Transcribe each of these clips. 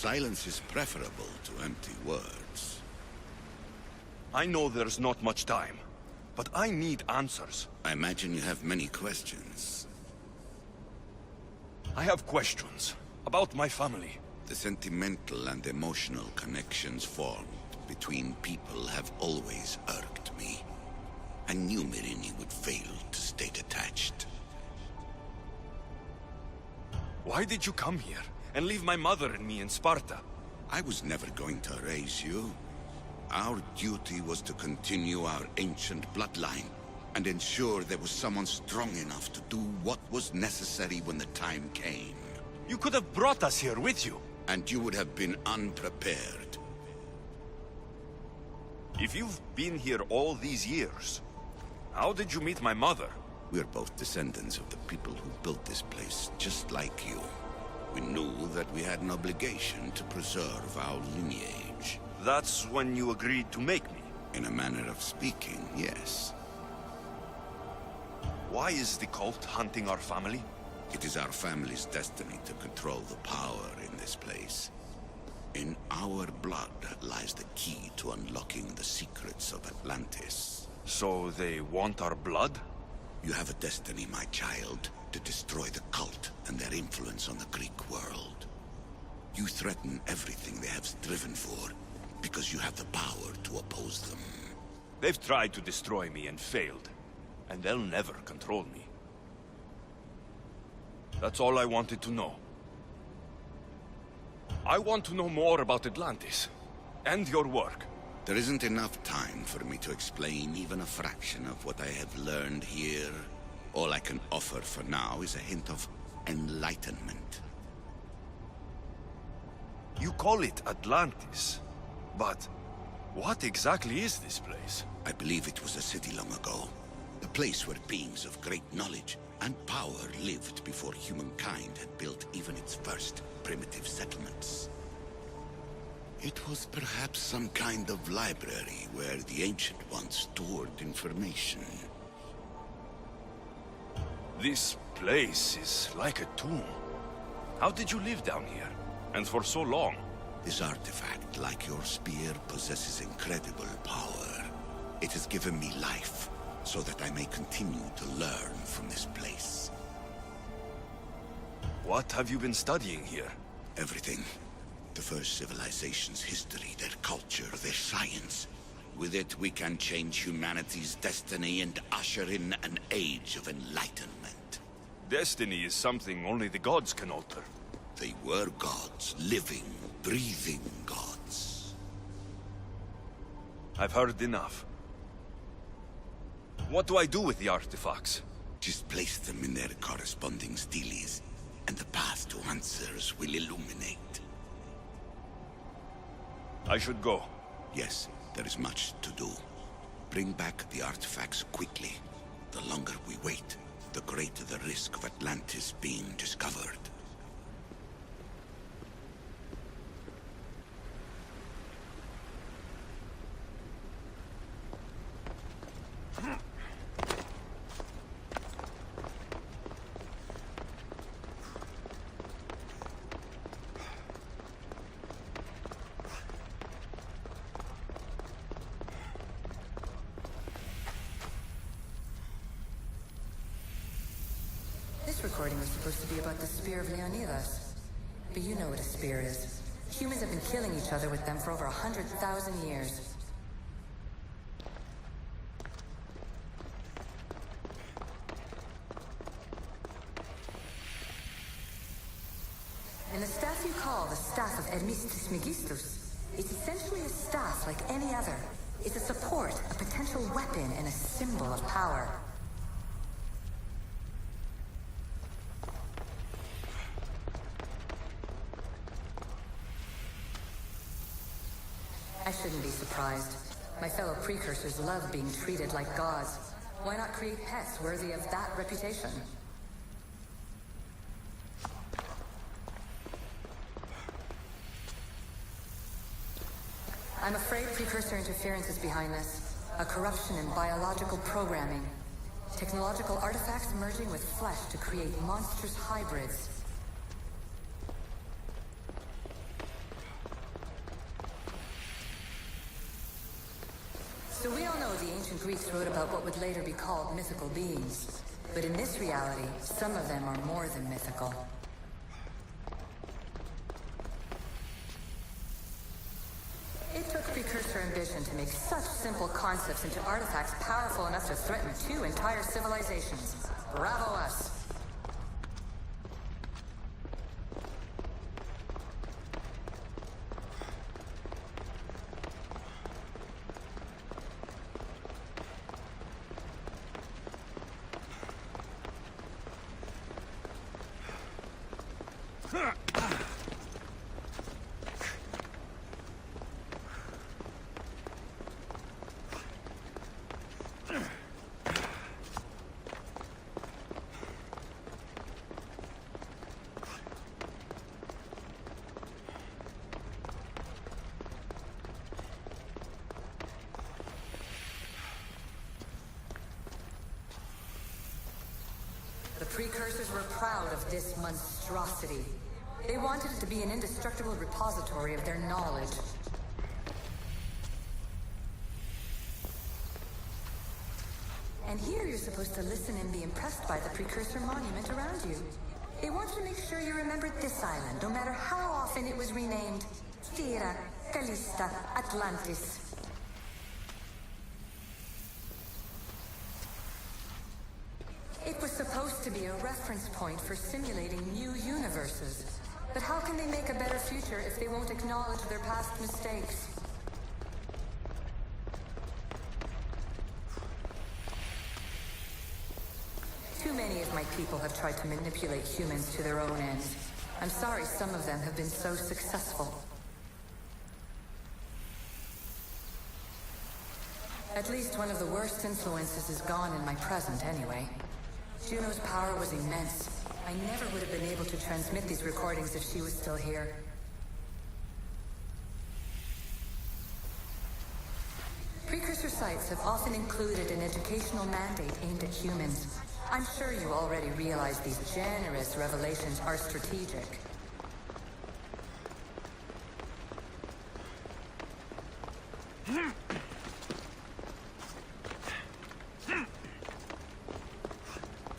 Silence is preferable to empty words. I know there's not much time, but I need answers. I imagine you have many questions. I have questions about my family. The sentimental and emotional connections formed between people have always irked me. I knew Myrini would fail to stay detached. Why did you come here and leave my mother and me in Sparta? I was never going to raise you. Our duty was to continue our ancient bloodline and ensure there was someone strong enough to do what was necessary when the time came. You could have brought us here with you. And you would have been unprepared. If you've been here all these years, how did you meet my mother? We're both descendants of the people who built this place, just like you. We knew that we had an obligation to preserve our lineage. That's when you agreed to make me. In a manner of speaking, yes. Why is the cult hunting our family? It is our family's destiny to control the power in this place. In our blood lies the key to unlocking the secrets of Atlantis. So they want our blood? You have a destiny, my child, to destroy the cult and their influence on the Greek world. You threaten everything they have striven for, because you have the power to oppose them. They've tried to destroy me and failed, and they'll never control me. That's all I wanted to know. I want to know more about Atlantis, and your work. There isn't enough time for me to explain even a fraction of what I have learned here. All I can offer for now is a hint of enlightenment. You call it Atlantis, but what exactly is this place? I believe it was a city long ago. A place where beings of great knowledge and power lived before humankind had built even its first primitive settlements. It was perhaps some kind of library where the Ancient Ones stored information. This place is like a tomb. How did you live down here? And for so long? This artifact, like your spear, possesses incredible power. It has given me life, so that I may continue to learn from this place. What have you been studying here? Everything. The first civilization's history, their culture, their science. With it, we can change humanity's destiny and usher in an age of enlightenment. Destiny is something only the gods can alter. They were gods, living, breathing gods. I've heard enough. What do I do with the artifacts? Just place them in their corresponding steles, and the path to answers will illuminate. I should go. Yes, there is much to do. Bring back the artifacts quickly. The longer we wait, the greater the risk of Atlantis being discovered. This recording was supposed to be about the Spear of Leonidas. But you know what a spear is. Humans have been killing each other with them for over 100,000 years. And the staff you call the Staff of Hermes Trismegistus is essentially a staff like any other. It's a support, a potential weapon, and a symbol of power. I shouldn't be surprised. My fellow precursors love being treated like gods. Why not create pets worthy of that reputation? I'm afraid precursor interference is behind this. A corruption in biological programming. Technological artifacts merging with flesh to create monstrous hybrids. Greeks wrote about what would later be called mythical beings. But in this reality, some of them are more than mythical. It took precursor ambition to make such simple concepts into artifacts powerful enough to threaten 2 entire civilizations. Bravo us! The precursors were proud of this monstrosity. They wanted it to be an indestructible repository of their knowledge. And here you're supposed to listen and be impressed by the precursor monument around you. They wanted to make sure you remembered this island, no matter how often it was renamed. Thera, Callista, Atlantis. It was supposed to be a reference point for simulating new universes. But how can they make a better future if they won't acknowledge their past mistakes? Too many of my people have tried to manipulate humans to their own ends. I'm sorry some of them have been so successful. At least one of the worst influences is gone in my present anyway. Juno's power was immense. I never would have been able to transmit these recordings if she was still here. Precursor sites have often included an educational mandate aimed at humans. I'm sure you already realize these generous revelations are strategic.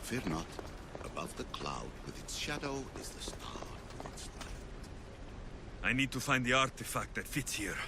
Fear not. Above the cloud with its shadow is the star with its light. I need to find the artifact that fits here.